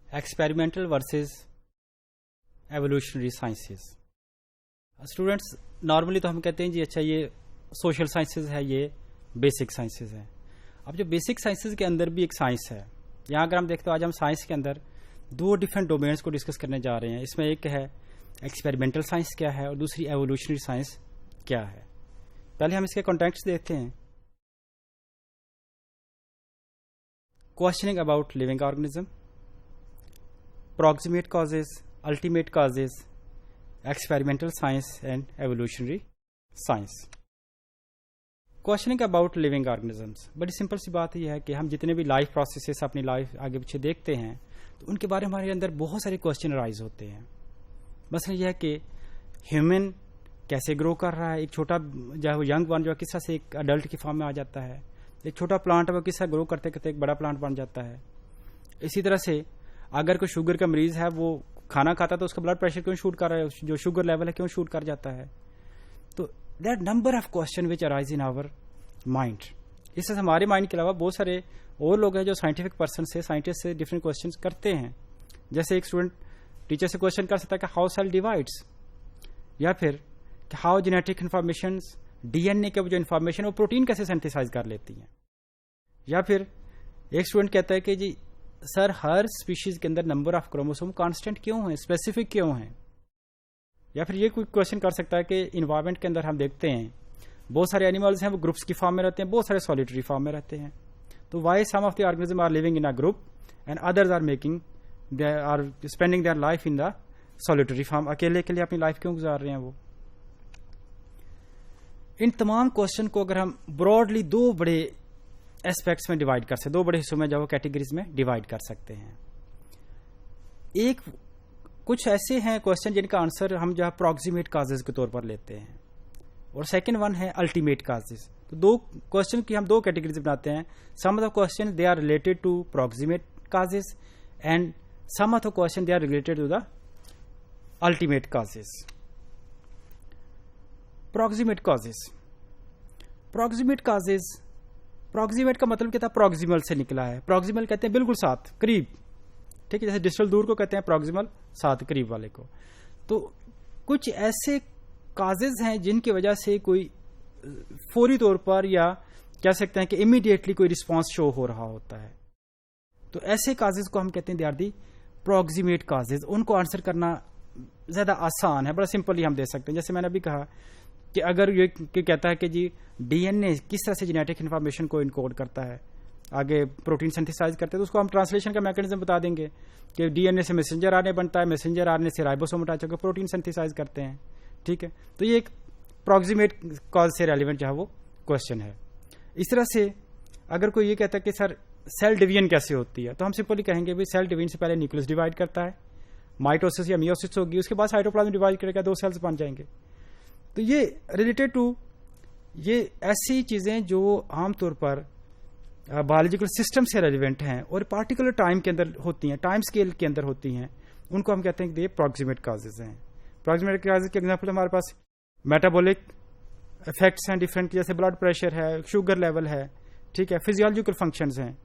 Experimental versus evolutionary sciences. Students, normally तो हम कहते हैं जी अच्छा ये सोशल साइंसेज है, ये बेसिक साइंसेज है। अब जो बेसिक साइंसेज के अंदर भी एक साइंस है, यहाँ अगर हम देखते हो आज हम साइंस के अंदर दो डिफरेंट डोमेन्स को डिस्कस करने जा रहे हैं। इसमें एक है एक्सपेरिमेंटल साइंस क्या है और दूसरी एवोल्यूशनरी साइंस क्या है। पहले हम इसके कॉन्टेक्स्ट देखते हैं। Questioning about living organism, proximate causes, ultimate causes, experimental science and evolutionary science. Questioning about living organisms, बड़ी सिंपल सी बात यह है कि हम जितने भी लाइफ प्रोसेसेस अपनी लाइफ आगे पीछे देखते हैं तो उनके बारे में हमारे अंदर बहुत सारे क्वेश्चन राइज होते हैं। मसला यह है कि ह्यूमन कैसे ग्रो कर रहा है, एक छोटा जो यंग वन जो किस तरह से एक अडल्ट की फॉर्म में आ जाता है, एक छोटा प्लांट है वो किस तरह ग्रो करते करते एक बड़ा प्लांट बन जाता है। इसी तरह से अगर कोई शुगर का मरीज है वो खाना खाता है तो उसका ब्लड प्रेशर क्यों शूट कर रहा है, जो शुगर लेवल है क्यों शूट कर जाता है। तो there are number of question which arise in our mind. इससे हमारे माइंड के अलावा बहुत सारे और लोग हैं जो साइंटिफिक पर्सन से साइंटिस्ट से डिफरेंट क्वेश्चन करते हैं। जैसे एक स्टूडेंट टीचर से क्वेश्चन कर सकता है कि हाउ सेल डिवाइड्स, या फिर हाउ जेनेटिक इन्फॉर्मेशन, डीएनए के जो इन्फॉर्मेशन वो प्रोटीन कैसे सिंथेसाइज कर लेती है। या फिर एक स्टूडेंट कहता है कि जी सर हर स्पीशीज के अंदर नंबर ऑफ क्रोमोसोम कांस्टेंट क्यों है, स्पेसिफिक क्यों है। या फिर ये कोई क्वेश्चन कर सकता है कि इन्वायरमेंट के अंदर हम देखते हैं बहुत सारे एनिमल्स हैं वो ग्रुप्स की फॉर्म में रहते हैं, बहुत सारे सॉलिटरी फॉर्म में रहते हैं। तो why some of the organism are living in a group and others are making are spending their life in the solitary form, अकेले के लिए अपनी लाइफ क्यों गुजार रहे हैं वो। इन तमाम क्वेश्चन को अगर हम ब्रॉडली दो बड़े एस्पेक्ट्स में डिवाइड कर सकते, दो बड़े हिस्सों में जो कैटेगरीज में डिवाइड कर सकते हैं। एक कुछ ऐसे हैं क्वेश्चन जिनका आंसर हम जो अप्रॉक्सीमेट काजेज के तौर पर लेते हैं, और सेकंड वन है अल्टीमेट काजेज। तो दो क्वेश्चन की हम दो कैटेगरीज बनाते हैं। Some of the question they are related to proximate causes and some of the question they are related to the ultimate causes. Proximate causes, proximate causes, proximate का मतलब क्या था, प्रॉक्सिमल से निकला है। प्रॉक्सिमल कहते हैं बिल्कुल साथ, करीब, ठीक है, जैसे डिस्टल दूर को कहते हैं, प्रॉक्सिमल साथ, करीब वाले को। तो कुछ ऐसे काजेज हैं जिनकी वजह से कोई फौरी तौर पर या कह सकते हैं कि इमीडिएटली कोई रिस्पांस शो हो रहा होता है। तो ऐसे काजेज को हम कहते हैं they are the proximate causes. उनको आंसर करना ज्यादा आसान है, बड़ा सिंपली हम दे सकते हैं। जैसे मैंने अभी कहा कि अगर ये कहता है कि जी डीएनए किस तरह से जेनेटिक इन्फॉर्मेशन को इनकोड करता है, आगे प्रोटीन सिंथेसाइज करते हैं, तो उसको हम ट्रांसलेशन का मैकेनिज्म बता देंगे कि डीएनए से मैसेंजर आरएनए बनता है, मैसेंजर आरएनए से राइबोसोम अटैच होकर प्रोटीन सिंथेसाइज करते हैं। ठीक है, तो ये एक प्रॉक्सिमेट कॉज से रेलिवेंट जो है वो क्वेश्चन है। इस तरह से अगर कोई ये कहता है कि सर सेल डिवीजन कैसे होती है, तो हम सिंपली कहेंगे भाई सेल डिवीजन से पहले न्यूक्लियस डिवाइड करता है, माइटोसिस या मियोसिस होगी, उसके बाद साइटोप्लाज्म डिवाइड करेगा, दो सेल्स बन जाएंगे। तो ये रिलेटेड टू ये ऐसी चीजें जो आमतौर पर बायोलॉजिकल सिस्टम से रेलिवेंट हैं और पार्टिकुलर टाइम के अंदर होती हैं, टाइम स्केल के अंदर होती हैं, उनको हम कहते हैं कि ये प्रॉक्सिमेट काजेज हैं। प्रॉक्सिमेट काजेज के एग्जांपल हमारे पास मेटाबॉलिक इफेक्ट्स हैं डिफरेंट, जैसे ब्लड प्रेशर है, शुगर लेवल है, ठीक है, फिजियोलॉजिकल फंक्शंस हैं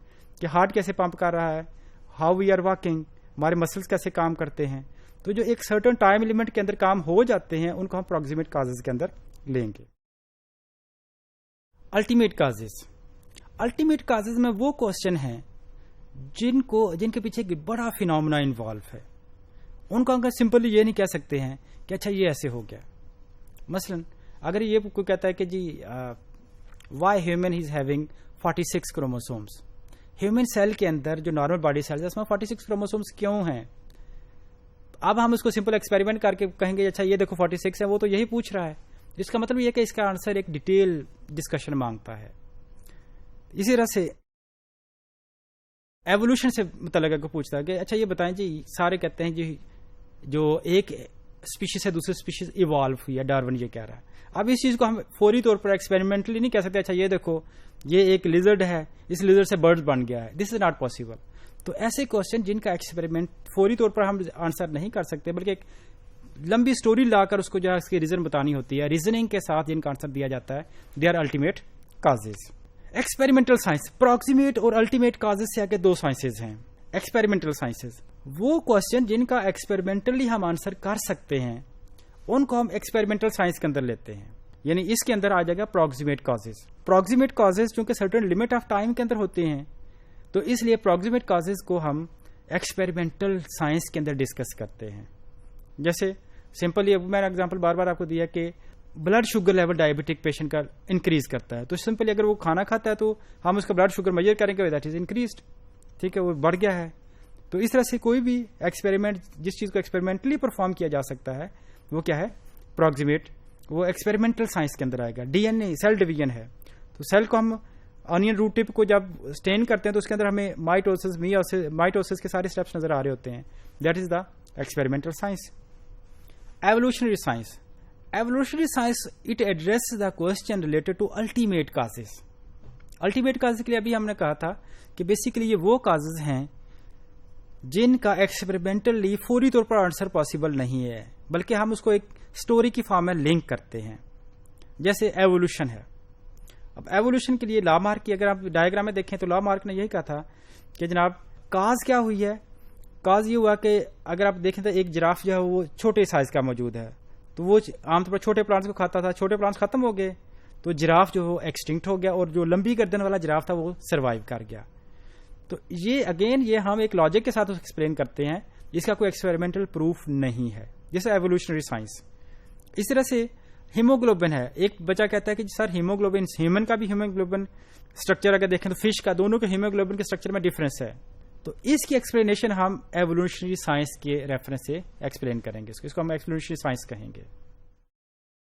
कि हार्ट कैसे पंप कर रहा है, हाउ वी आर वर्किंग, हमारे मसल्स कैसे काम करते हैं। तो जो एक सर्टेन टाइम एलिमेंट के अंदर काम हो जाते हैं उनको हम प्रॉक्सिमेट काजेज के अंदर लेंगे। अल्टीमेट काजेज, अल्टीमेट काजेज में वो क्वेश्चन हैं जिनके पीछे एक बड़ा फिनोमेना इन्वॉल्व है। उनको हम सिंपली ये नहीं कह सकते हैं कि अच्छा ये ऐसे हो गया। मसलन अगर ये कोई कहता है कि जी why human is having 46 chromosomes, human cell के अंदर जो नॉर्मल बॉडी सेल है उसमें 46 क्रोमोसोम्स क्यों हैं। अब हम उसको सिंपल एक्सपेरिमेंट करके कहेंगे अच्छा ये देखो 46 है, वो तो यही पूछ रहा है। इसका मतलब ये कि इसका आंसर एक डिटेल डिस्कशन मांगता है। इसी तरह से एवोल्यूशन से मतलब को पूछता है कि अच्छा ये बताएं जी, सारे कहते हैं जी जो एक स्पीशीज से दूसरे स्पीशीज इवॉल्व हुई है, डार्विन ये कह रहा है। अब इस चीज को हम फौरी तौर पर एक्सपेरिमेंटली नहीं कह सकते अच्छा ये देखो ये एक लिजर्ड है, इस लिजर्ड से बर्ड बन गया है, दिस इज नॉट पॉसिबल। तो ऐसे क्वेश्चन जिनका एक्सपेरिमेंट फौरी तौर पर हम आंसर नहीं कर सकते, बल्कि एक लंबी स्टोरी लाकर उसको जो है इसकी रीजन बतानी होती है, रीजनिंग के साथ जिनका आंसर दिया जाता है, they are ultimate causes. Experimental science, proximate और अल्टीमेट काजेज से आगे दो साइंसेज हैं। एक्सपेरिमेंटल साइंसेज, वो क्वेश्चन जिनका एक्सपेरिमेंटली हम आंसर कर सकते हैं उनको हम एक्सपेरिमेंटल साइंस के अंदर लेते हैं। यानी इसके अंदर आ जाएगा प्रॉक्सिमेट कॉजेज। प्रॉक्सिमेट कॉजेज चूंकि सर्टेन लिमिट ऑफ टाइम के अंदर होते हैं, तो इसलिए प्रॉक्सिमेट कॉजेज को हम एक्सपेरिमेंटल साइंस के अंदर डिस्कस करते हैं। जैसे सिंपली अब मैंने एग्जांपल बार बार आपको दिया कि blood sugar level diabetic patient का इंक्रीज करता है, तो सिंपली अगर वो खाना खाता है तो हम उसका ब्लड शुगर मेजर करेंगे, दैट इज इंक्रीज्ड, ठीक है, वो बढ़ गया है। तो इस तरह से कोई भी एक्सपेरिमेंट, जिस चीज को एक्सपेरिमेंटली परफॉर्म किया जा सकता है, वो क्या है, प्रॉक्सिमेट, वो एक्सपेरिमेंटल साइंस के अंदर आएगा। डीएनए सेल डिवीजन है, तो सेल को हम ऑनियन रूट टिप को जब स्टेन करते हैं तो उसके अंदर हमें माइटोसिस के सारे स्टेप्स नजर आ रहे होते हैं, that is the experimental science. Evolutionary science, evolutionary science it address the question related to ultimate causes. Ultimate causes के लिए अभी हमने कहा था कि बेसिकली ये वो काजेस हैं जिनका एक्सपेरिमेंटली फौरी तौर पर आंसर पॉसिबल नहीं है, बल्कि हम उसको एक स्टोरी की फॉर्म में लिंक करते हैं। जैसे एवोल्यूशन है। अब एवोल्यूशन के लिए लॉ मार्क की अगर आप डायग्राम में देखें तो लॉ मार्क ने यही कहा था कि जनाब काज क्या हुई है, काज ये हुआ कि अगर आप देखें तो एक जिराफ जो है वो छोटे साइज का मौजूद है, तो वो आमतौर पर छोटे प्लांट्स को खाता था, छोटे प्लांट्स खत्म हो गए तो जिराफ जो वो एक्सटिंक्ट हो गया और जो लंबी गर्दन वाला जिराफ था वो सर्वाइव कर गया। तो ये अगेन ये हम एक लॉजिक के साथ एक्सप्लेन करते हैं, इसका कोई एक्सपेरिमेंटल प्रूफ नहीं है, जैसे एवोल्यूशनरी साइंस। इस तरह से हीमोग्लोबिन है, एक बच्चा कहता है कि सर हीमोग्लोबिन, ह्यूमन का भी हीमोग्लोबिन स्ट्रक्चर अगर देखें तो फिश का, दोनों के हीमोग्लोबिन के स्ट्रक्चर में डिफरेंस है, तो इसकी एक्सप्लेनेशन हम एवोल्यूशनरी साइंस के रेफरेंस से एक्सप्लेन करेंगे, इसको हम एवोल्यूशनरी साइंस कहेंगे।